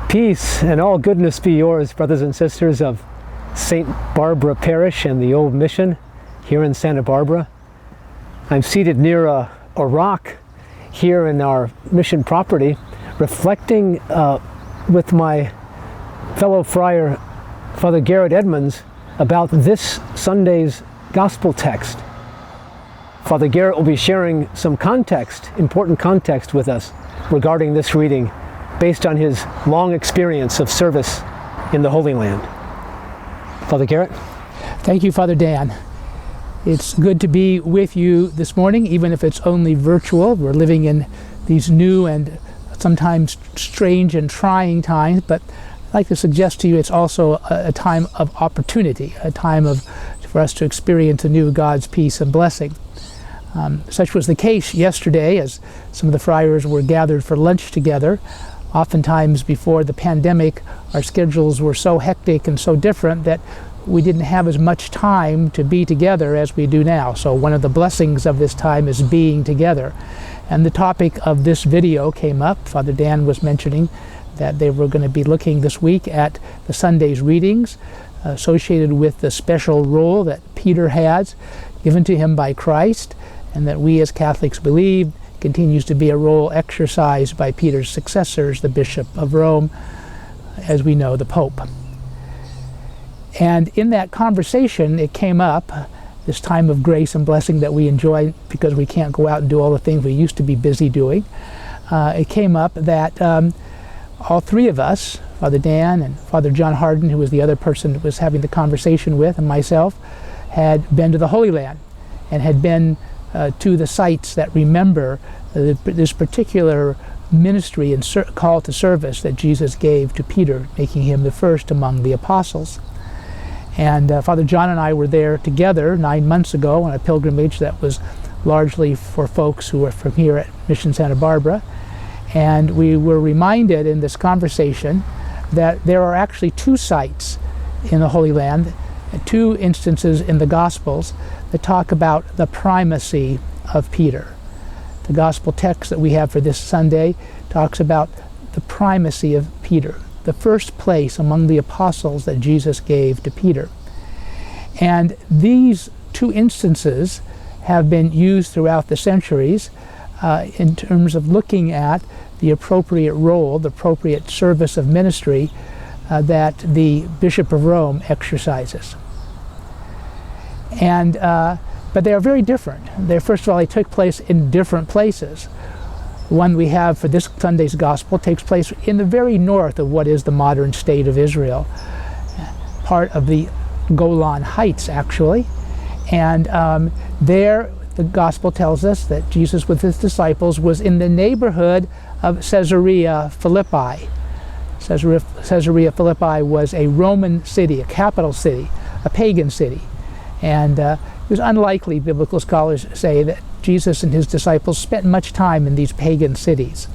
Peace and all goodness be yours, brothers and sisters of St. Barbara Parish and the Old Mission here in Santa Barbara. I'm seated near a rock here in our mission property, reflecting with my fellow friar, Father Garrett Edmonds, about this Sunday's gospel text. Father Garrett will be sharing some context, important context with us regarding this reading, based on his long experience of service in the Holy Land. Father Garrett? Thank you, Father Dan. It's good to be with you this morning, even if it's only virtual. We're living in these new and sometimes strange and trying times, but I'd like to suggest to you it's also a time of opportunity, a time for us to experience anew God's peace and blessing. Such was the case yesterday as some of the friars were gathered for lunch together. Oftentimes before the pandemic, our schedules were so hectic and so different that we didn't have as much time to be together as we do now. So one of the blessings of this time is being together. And the topic of this video came up. Father Dan was mentioning that they were going to be looking this week at the Sunday's readings associated with the special role that Peter has given to him by Christ, and that we as Catholics believe continues to be a role exercised by Peter's successors, the Bishop of Rome, as we know, the Pope. And in that conversation, it came up, this time of grace and blessing that we enjoy because we can't go out and do all the things we used to be busy doing. It came up that all three of us, Father Dan and Father John Harden, who was the other person that was having the conversation with, and myself, had been to the Holy Land and had been to the sites that remember this particular ministry and call to service that Jesus gave to Peter, making him the first among the apostles. And Father John and I were there together 9 months ago on a pilgrimage that was largely for folks who are from here at Mission Santa Barbara. And we were reminded in this conversation that there are actually two sites in the Holy Land, two instances in the Gospels that talk about the primacy of Peter. The Gospel text that we have for this Sunday talks about the primacy of Peter, the first place among the apostles that Jesus gave to Peter. And these two instances have been used throughout the centuries in terms of looking at the appropriate role, the appropriate service of ministry that the Bishop of Rome exercises. And but they are very different. First of all, they took place in different places. One we have for this Sunday's Gospel takes place in the very north of what is the modern state of Israel, part of the Golan Heights, actually. And there, the Gospel tells us that Jesus with his disciples was in the neighborhood of Caesarea Philippi. Caesarea Philippi was a Roman city, a capital city, a pagan city. And it was unlikely, biblical scholars say, that Jesus and his disciples spent much time in these pagan cities.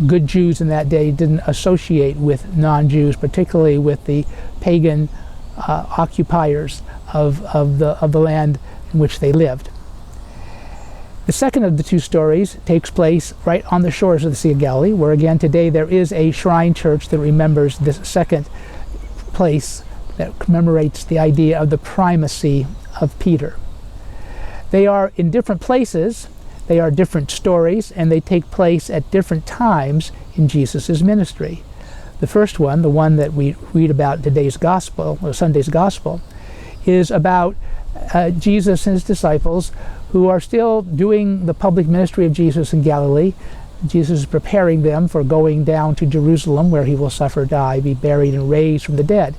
Good Jews in that day didn't associate with non-Jews, particularly with the pagan occupiers of the land in which they lived. The second of the two stories takes place right on the shores of the Sea of Galilee, where again today there is a shrine church that remembers this second place that commemorates the idea of the primacy of Peter. They are in different places, they are different stories, and they take place at different times in Jesus' ministry. The first one, the one that we read about in today's Gospel, or Sunday's Gospel, is about Jesus and his disciples who are still doing the public ministry of Jesus in Galilee. Jesus is preparing them for going down to Jerusalem, where he will suffer, die, be buried, and raised from the dead.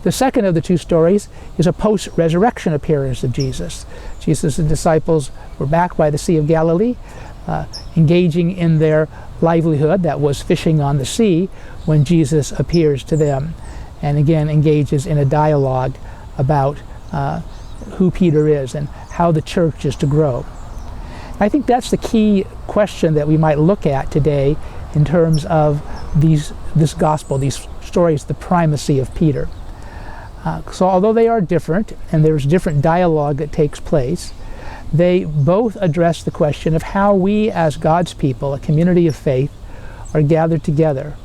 The second of the two stories is a post-resurrection appearance of Jesus. Jesus and disciples were back by the Sea of Galilee, engaging in their livelihood, that was fishing on the sea, when Jesus appears to them and again engages in a dialogue about who Peter is and how the church is to grow. I think that's the key question that we might look at today in terms of this gospel, these stories, the primacy of Peter. So although they are different, and there's different dialogue that takes place, they both address the question of how we as God's people, a community of faith, are gathered together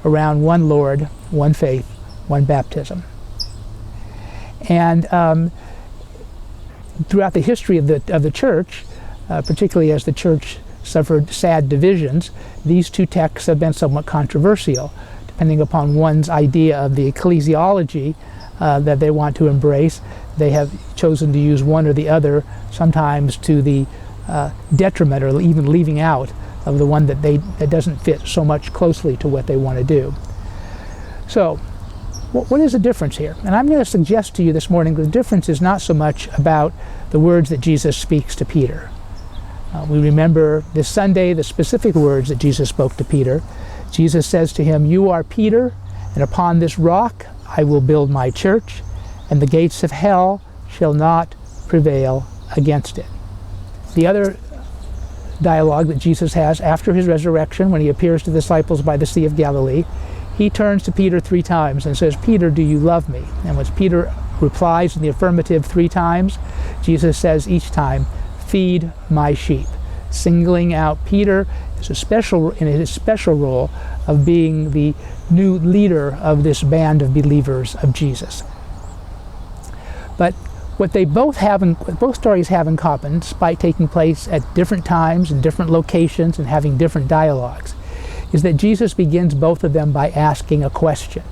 around one Lord, one faith, one baptism. And throughout the history of the church, particularly as the church suffered sad divisions, these two texts have been somewhat controversial, depending upon one's idea of the ecclesiology that they want to embrace. They have chosen to use one or the other, sometimes to the detriment or even leaving out of the one that doesn't fit so much closely to what they want to do. So, what is the difference here? And I'm going to suggest to you this morning the difference is not so much about the words that Jesus speaks to Peter. We remember this Sunday the specific words that Jesus spoke to Peter. Jesus says to him, "You are Peter, and upon this rock I will build my church, and the gates of hell shall not prevail against it." The other dialogue that Jesus has after his resurrection, when he appears to the disciples by the Sea of Galilee, he turns to Peter 3 times and says, "Peter, do you love me?" And when Peter replies in the affirmative 3 times, Jesus says each time, "Feed my sheep," singling out Peter in his special role of being the new leader of this band of believers of Jesus. But what both stories have in common, despite taking place at different times and different locations and having different dialogues, is that Jesus begins both of them by asking a question.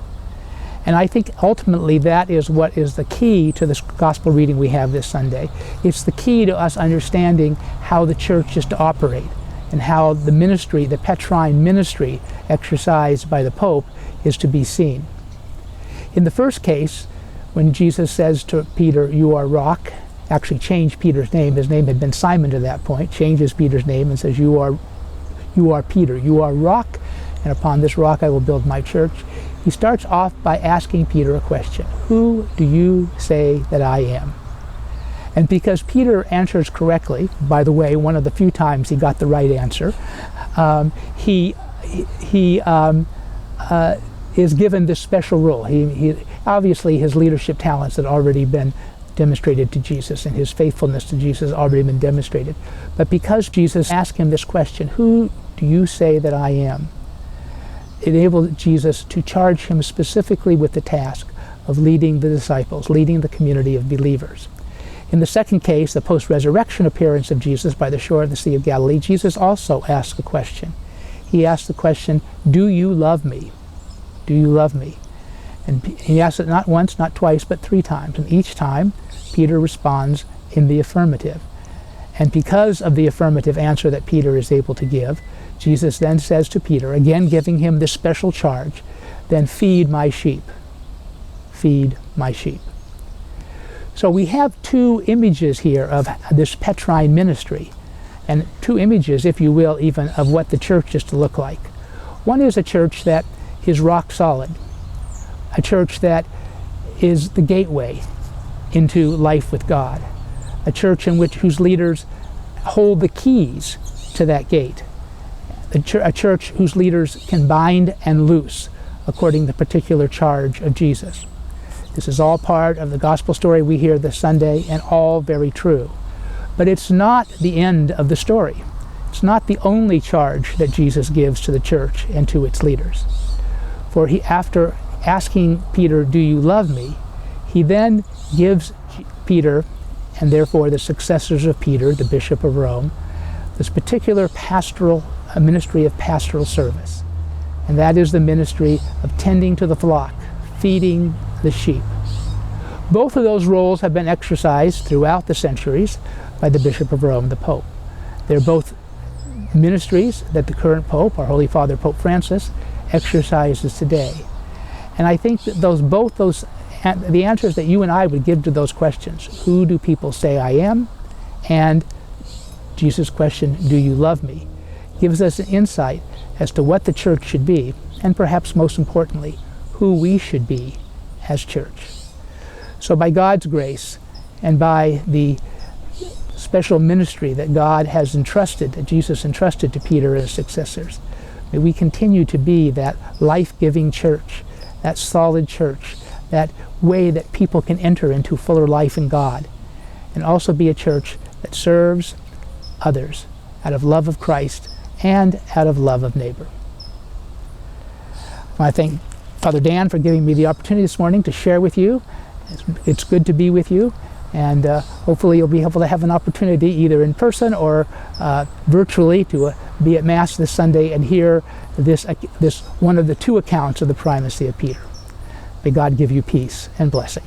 And I think ultimately that is what is the key to this gospel reading we have this Sunday. It's the key to us understanding how the church is to operate and how the ministry, the Petrine ministry exercised by the Pope, is to be seen. In the first case, when Jesus says to Peter, "You are rock," actually changed Peter's name. His name had been Simon to that point, changes Peter's name and says, you are Peter, you are rock, and upon this rock I will build my church. He starts off by asking Peter a question. Who do you say that I am? And because Peter answers correctly, by the way, one of the few times he got the right answer, he is given this special role. He obviously his leadership talents had already been demonstrated to Jesus, and his faithfulness to Jesus had already been demonstrated. But because Jesus asked him this question, who do you say that I am? It enabled Jesus to charge him specifically with the task of leading the disciples, leading the community of believers. In the second case, the post-resurrection appearance of Jesus by the shore of the Sea of Galilee, Jesus also asked a question. He asked the question, "Do you love me? Do you love me?" And he asked it not once, not twice, but 3 times. And each time, Peter responds in the affirmative. And because of the affirmative answer that Peter is able to give, Jesus then says to Peter, again giving him this special charge, "Then feed my sheep. Feed my sheep." So we have 2 images here of this Petrine ministry, and 2 images, if you will, even of what the church is to look like. One is a church that is rock solid, a church that is the gateway into life with God, a church whose leaders hold the keys to that gate, a church whose leaders can bind and loose according to the particular charge of Jesus. This is all part of the gospel story we hear this Sunday, and all very true. But it's not the end of the story. It's not the only charge that Jesus gives to the church and to its leaders. For after asking Peter, "Do you love me?" he then gives Peter, and therefore the successors of Peter, the Bishop of Rome, this particular ministry of pastoral service. And that is the ministry of tending to the flock, feeding the sheep. Both of those roles have been exercised throughout the centuries by the Bishop of Rome, the Pope. They're both ministries that the current Pope, our Holy Father Pope Francis, exercises today. And I think that the answers that you and I would give to those questions, who do people say I am? And Jesus' question, do you love me? Gives us an insight as to what the church should be, and perhaps most importantly, who we should be as church. So by God's grace and by the special ministry that God has entrusted, that Jesus entrusted to Peter and his successors, may we continue to be that life-giving church, that solid church, that way that people can enter into fuller life in God, and also be a church that serves others out of love of Christ and out of love of neighbor. I thank Father Dan for giving me the opportunity this morning to share with you. It's good to be with you, and hopefully you'll be able to have an opportunity either in person or virtually to be at Mass this Sunday and hear this one of the two accounts of the primacy of Peter. May God give you peace and blessing.